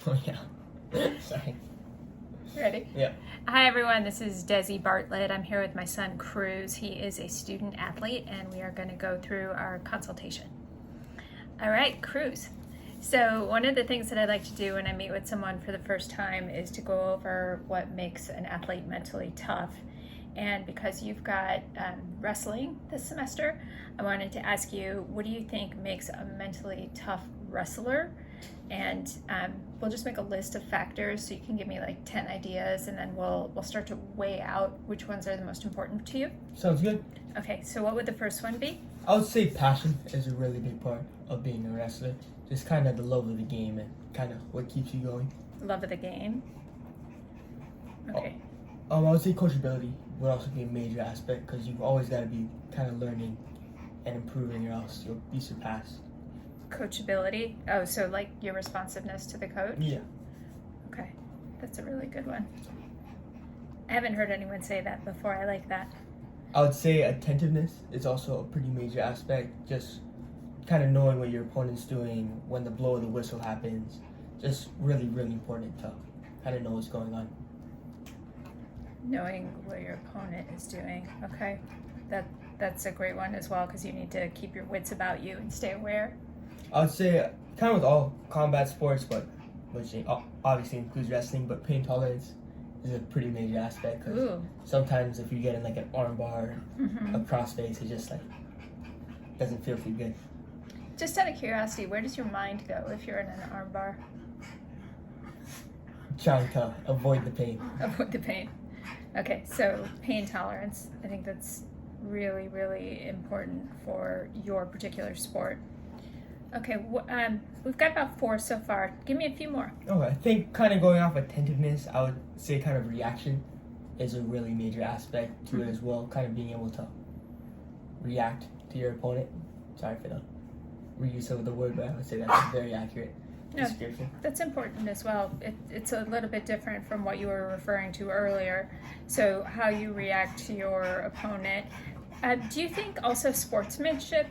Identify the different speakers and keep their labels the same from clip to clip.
Speaker 1: Oh yeah. Sorry.
Speaker 2: Ready?
Speaker 1: Yeah.
Speaker 2: Hi everyone, this is Desi Bartlett. I'm here with my son Cruz. He is a student athlete and we are going to go through our consultation. All right, Cruz. So one of the things that I like to do when I meet with someone for the first time is to go over what makes an athlete mentally tough. And because you've got wrestling this semester, I wanted to ask you, what do you think makes a mentally tough wrestler? And we'll just make a list of factors so you can give me like 10 ideas and then we'll start to weigh out which ones are the most important to you.
Speaker 1: Sounds good.
Speaker 2: Okay, so what would the first one be?
Speaker 1: I would say passion is a really big part of being a wrestler. Just kind of the love of the game and kind of what keeps you going.
Speaker 2: Love of the game. Okay.
Speaker 1: I would say coachability would also be a major aspect because you've always got to be kind of learning and improving or else you'll be surpassed.
Speaker 2: Coachability. Oh, so like your responsiveness to the coach?
Speaker 1: Yeah.
Speaker 2: Okay, that's a really good one. I haven't heard anyone say that before. I like that.
Speaker 1: I would say attentiveness is also a pretty major aspect. Just kind of knowing what your opponent's doing when the blow of the whistle happens. Just really, really important to kind of know what's going on.
Speaker 2: Knowing what your opponent is doing. Okay, that's a great one as well because you need to keep your wits about you and stay aware.
Speaker 1: I would say kind of with all combat sports, but which obviously includes wrestling, but pain tolerance is a pretty major aspect because sometimes if you get in like an arm bar, a crossface, it just like doesn't feel too good.
Speaker 2: Just out of curiosity, where does your mind go if you're in an arm bar?
Speaker 1: Trying to avoid the pain.
Speaker 2: Avoid the pain. Okay, so pain tolerance. I think that's really, really important for your particular sport. Okay, we've got about 4 so far. Give me a few more.
Speaker 1: Okay, I think kind of going off attentiveness, I would say kind of reaction is a really major aspect to it as well. Kind of being able to react to your opponent. Sorry for the reuse of the word, but I would say that's a very accurate description.
Speaker 2: That's important as well. It's a little bit different from what you were referring to earlier. So how you react to your opponent. Do you think also sportsmanship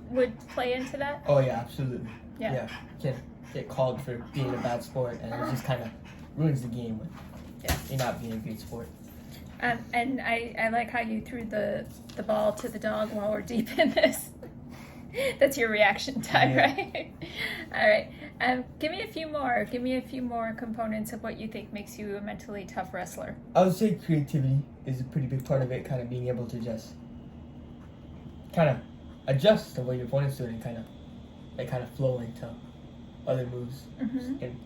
Speaker 2: would play into that?
Speaker 1: Oh yeah, absolutely.
Speaker 2: Yeah.
Speaker 1: You can get called for being a bad sport and it just kind of ruins the game when you're not being a good sport.
Speaker 2: And I like how you threw the ball to the dog while we're deep in this. That's your reaction time, right? All right. Give me a few more. Give me a few more components of what you think makes you a mentally tough wrestler.
Speaker 1: I would say creativity is a pretty big part of it, kind of being able to just kind of adjust to what your opponent's doing and kind of flow into other moves in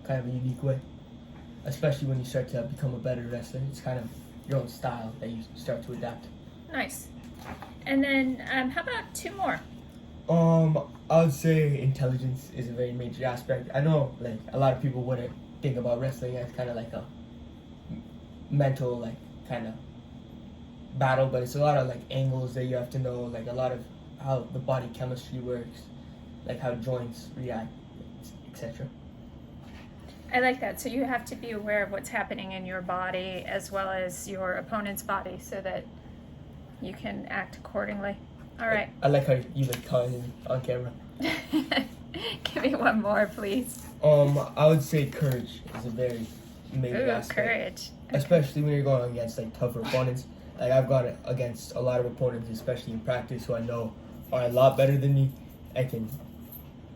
Speaker 1: kind of a unique way. Especially when you start to become a better wrestler, it's kind of your own style that you start to adapt.
Speaker 2: Nice. And then how about 2 more?
Speaker 1: I would say intelligence is a very major aspect. I know like a lot of people wouldn't think about wrestling as kind of like a mental like kind of battle, but it's a lot of like angles that you have to know, like a lot of how the body chemistry works, like how joints react, etc.
Speaker 2: I like that. So you have to be aware of what's happening in your body as well as your opponent's body so that you can act accordingly. All right.
Speaker 1: I like how you like talking on camera.
Speaker 2: Give me one more, please.
Speaker 1: I would say courage is a very major aspect.
Speaker 2: Courage.
Speaker 1: Especially when you're going against like tougher opponents. Like I've gone against a lot of opponents, especially in practice, who I know are a lot better than me and can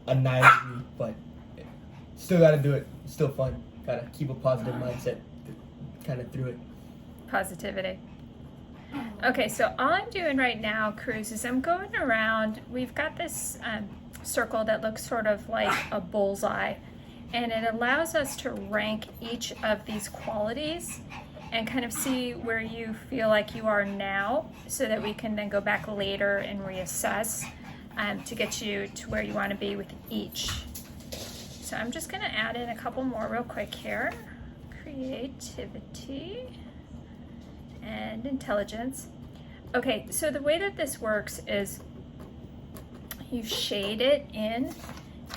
Speaker 1: annihilate me, but still gotta do it. It's still fun. Gotta keep a positive mindset kind of through it.
Speaker 2: Positivity. Okay, so all I'm doing right now, Cruz, is I'm going around. We've got this circle that looks sort of like a bullseye, and it allows us to rank each of these qualities and kind of see where you feel like you are now so that we can then go back later and reassess to get you to where you want to be with each. So I'm just going to add in a couple more real quick here. Creativity and intelligence. Okay, so the way that this works is you shade it in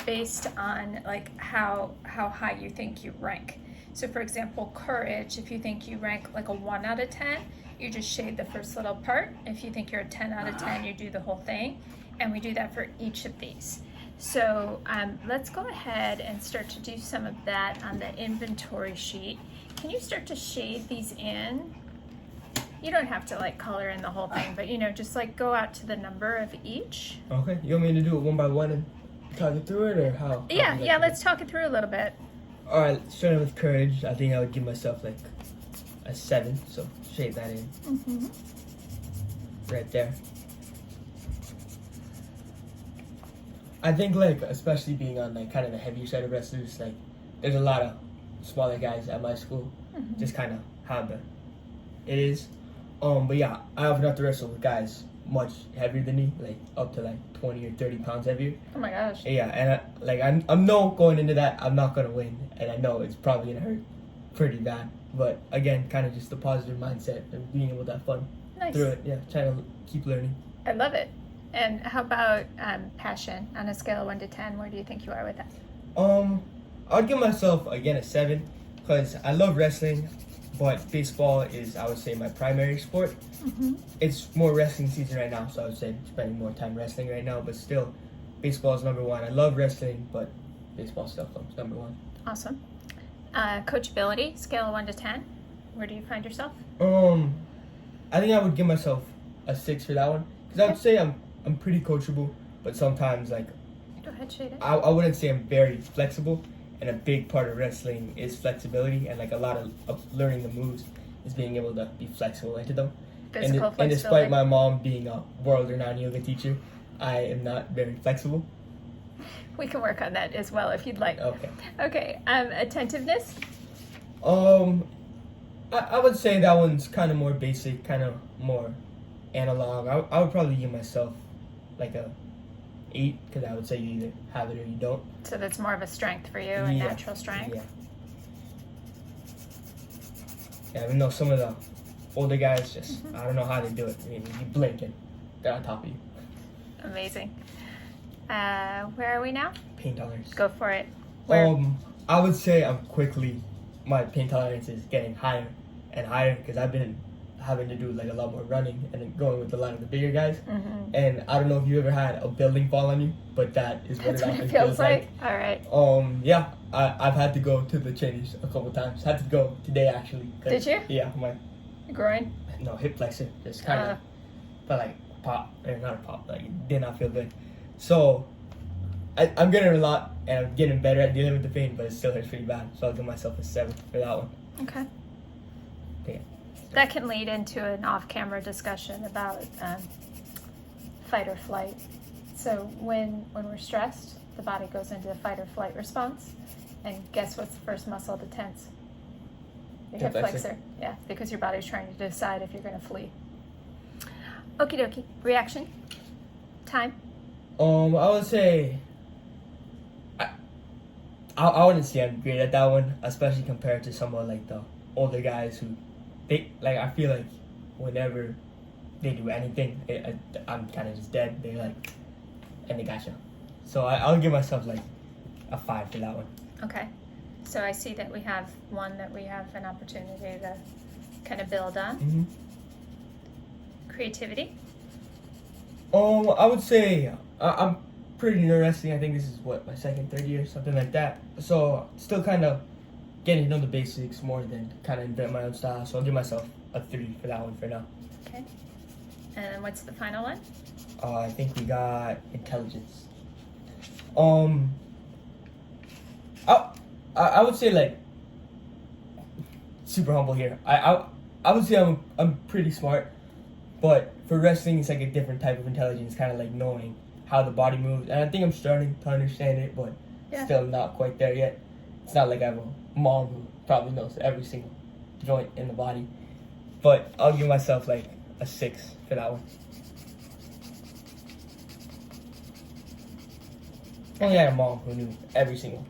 Speaker 2: based on like how high you think you rank. So for example, courage, if you think you rank like a 1 out of 10, you just shade the first little part. If you think you're a 10 out of 10, you do the whole thing. And we do that for each of these. So let's go ahead and start to do some of that on the inventory sheet. Can you start to shade these in? You don't have to like color in the whole thing, but just like go out to the number of each.
Speaker 1: Okay, you want me to do it one by one and talk it through it, or how?
Speaker 2: Yeah, let's talk it through a little bit.
Speaker 1: All right, starting with courage, I think I would give myself like a 7. So shade that in right there. I think like especially being on like kind of the heavier side of wrestlers, like there's a lot of smaller guys at my school, just kind of how it is. But yeah, I often have to wrestle with guys much heavier than me, like up to like 20 or 30 pounds heavier.
Speaker 2: Oh my gosh.
Speaker 1: Yeah, and I'm no going into that I'm not gonna win, and I know it's probably gonna hurt pretty bad. But again, kind of just the positive mindset and being able to have fun through it. Yeah, trying to keep learning.
Speaker 2: I love it. And how about passion on a scale of 1 to 10? Where do you think you are with that?
Speaker 1: I would give myself again a 7 because I love wrestling. But baseball is, I would say, my primary sport. It's more wrestling season right now, so I would say spending more time wrestling right now. But still, baseball is number 1. I love wrestling, but baseball still comes number 1.
Speaker 2: Awesome. Coachability, scale of 1 to 10. Where do you find yourself?
Speaker 1: I think I would give myself a 6 for that one. Because I would say I'm pretty coachable, but sometimes, like,
Speaker 2: Go ahead, shade it.
Speaker 1: I wouldn't say I'm very flexible. And a big part of wrestling is flexibility, and like a lot of learning the moves is being able to be flexible into them.
Speaker 2: Physical flexibility.
Speaker 1: And despite my mom being a world-renowned yoga teacher, I am not very flexible.
Speaker 2: We can work on that as well if you'd like. Okay. Attentiveness.
Speaker 1: I would say that one's kind of more basic, kind of more analog. I would probably give myself like a 8 because I would say you either have it or you don't.
Speaker 2: So that's more of a strength for you, a natural strength.
Speaker 1: Yeah, even though some of the older guys just I don't know how they do it. I mean, you blink and they're on top of you.
Speaker 2: Amazing. Where are we now?
Speaker 1: Pain tolerance.
Speaker 2: Go for it. Where?
Speaker 1: I would say my pain tolerance is getting higher and higher because I've been having to do like a lot more running and then going with a lot of the bigger guys. And I don't know if you ever had a building fall on you, but that is what
Speaker 2: That's
Speaker 1: it
Speaker 2: what
Speaker 1: often
Speaker 2: it feels like. All right.
Speaker 1: Yeah, I've had to go to the change a couple times. Had to go today actually.
Speaker 2: Did you?
Speaker 1: Yeah, my
Speaker 2: groin.
Speaker 1: No, hip flexor just kind of felt like pop, or not a pop, like it did not feel good. So I'm getting a lot and I'm getting better at dealing with the pain, but it still hurts pretty bad. So I'll give myself a 7 for that one.
Speaker 2: Okay.
Speaker 1: Yeah.
Speaker 2: That can lead into an off-camera discussion about fight or flight. So when we're stressed, the body goes into the fight or flight response. And guess what's the first muscle to tense? Your hip flexor. Yeah, because your body's trying to decide if you're going to flee. Okie dokie. Reaction? Time?
Speaker 1: I would say I wouldn't say I'm great at that one, especially compared to some of like the older guys who I feel like whenever they do anything, I'm kind of just dead. They and they gotcha. So I'll give myself like a 5 for that one.
Speaker 2: Okay. So I see that we have one that we have an opportunity to kind of build on. Creativity?
Speaker 1: I would say I'm pretty new wrestling. I think this is my 2nd, 3rd year, something like that. So still kind of getting to know the basics more than kind of invent my own style. So I'll give myself a 3 for that one for now.
Speaker 2: Okay. And then what's the final one?
Speaker 1: I think we got intelligence. I would say like super humble here. I would say I'm pretty smart, but for wrestling it's like a different type of intelligence, kind of like knowing how the body moves, and I think I'm starting to understand it, but still not quite there yet. It's not like I have a mom who probably knows every single joint in the body, but I'll give myself like a 6 for that one. Only had a mom who knew every single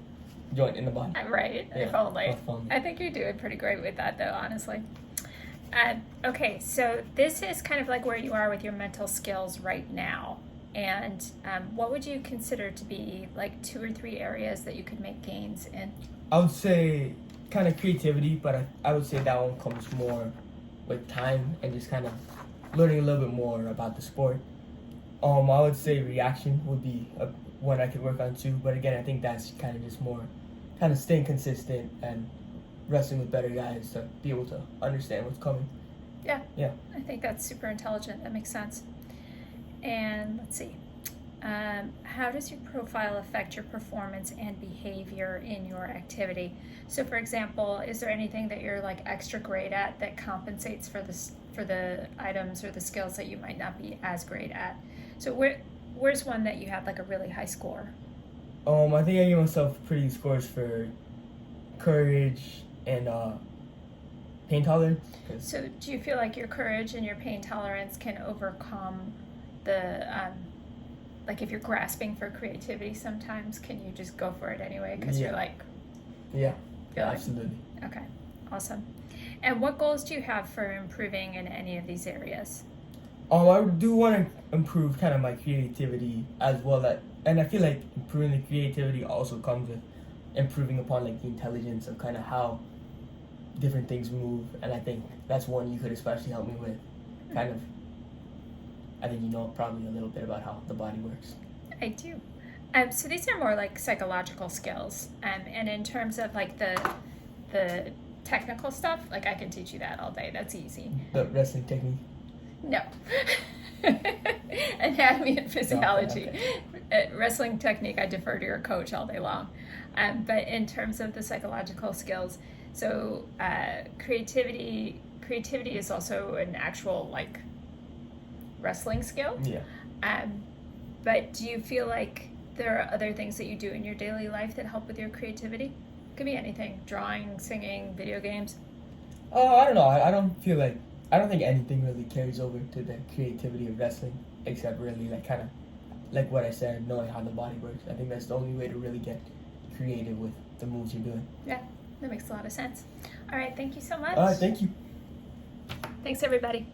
Speaker 1: joint in the body.
Speaker 2: Right,
Speaker 1: Yeah,
Speaker 2: if only.
Speaker 1: if only.
Speaker 2: I think you're doing pretty great with that, though, honestly. Okay, so this is kind of like where you are with your mental skills right now. And what would you consider to be like 2 or 3 areas that you could make gains in?
Speaker 1: I would say kind of creativity, but I would say that one comes more with time and just kind of learning a little bit more about the sport. I would say reaction would one I could work on too. But again, I think that's kind of just more kind of staying consistent and wrestling with better guys to be able to understand what's coming.
Speaker 2: Yeah.
Speaker 1: Yeah.
Speaker 2: I think that's super intelligent. That makes sense. And let's see. How does your profile affect your performance and behavior in your activity? So, for example, is there anything that you're like extra great at that compensates for the items or the skills that you might not be as great at? So, where's one that you had like a really high score?
Speaker 1: I think I gave myself pretty good scores for courage and pain tolerance.
Speaker 2: So, do you feel like your courage and your pain tolerance can overcome the like if you're grasping for creativity sometimes, can you just go for it anyway because you're like
Speaker 1: absolutely.
Speaker 2: Okay, awesome. And what goals do you have for improving in any of these areas?
Speaker 1: I do want to improve kind of my creativity as well, and I feel like improving the creativity also comes with improving upon like the intelligence of kind of how different things move, and I think that's one you could especially help me with. Kind of, I think you know probably a little bit about how the body works.
Speaker 2: I do. So these are more like psychological skills, and in terms of like the technical stuff, like I can teach you that all day. That's easy.
Speaker 1: The wrestling technique.
Speaker 2: No. Anatomy and physiology.
Speaker 1: Okay.
Speaker 2: Wrestling technique, I defer to your coach all day long. But in terms of the psychological skills, so creativity is also an actual like wrestling skill.
Speaker 1: Yeah.
Speaker 2: But do you feel like there are other things that you do in your daily life that help with your creativity? Could be anything: drawing, singing, video games.
Speaker 1: I don't know. I don't think anything really carries over to the creativity of wrestling, except really like kind of like what I said, knowing how the body works. I think that's the only way to really get creative with the moves you're doing.
Speaker 2: Yeah, that makes a lot of sense. All right, thank you so much.
Speaker 1: Thank you.
Speaker 2: Thanks, everybody.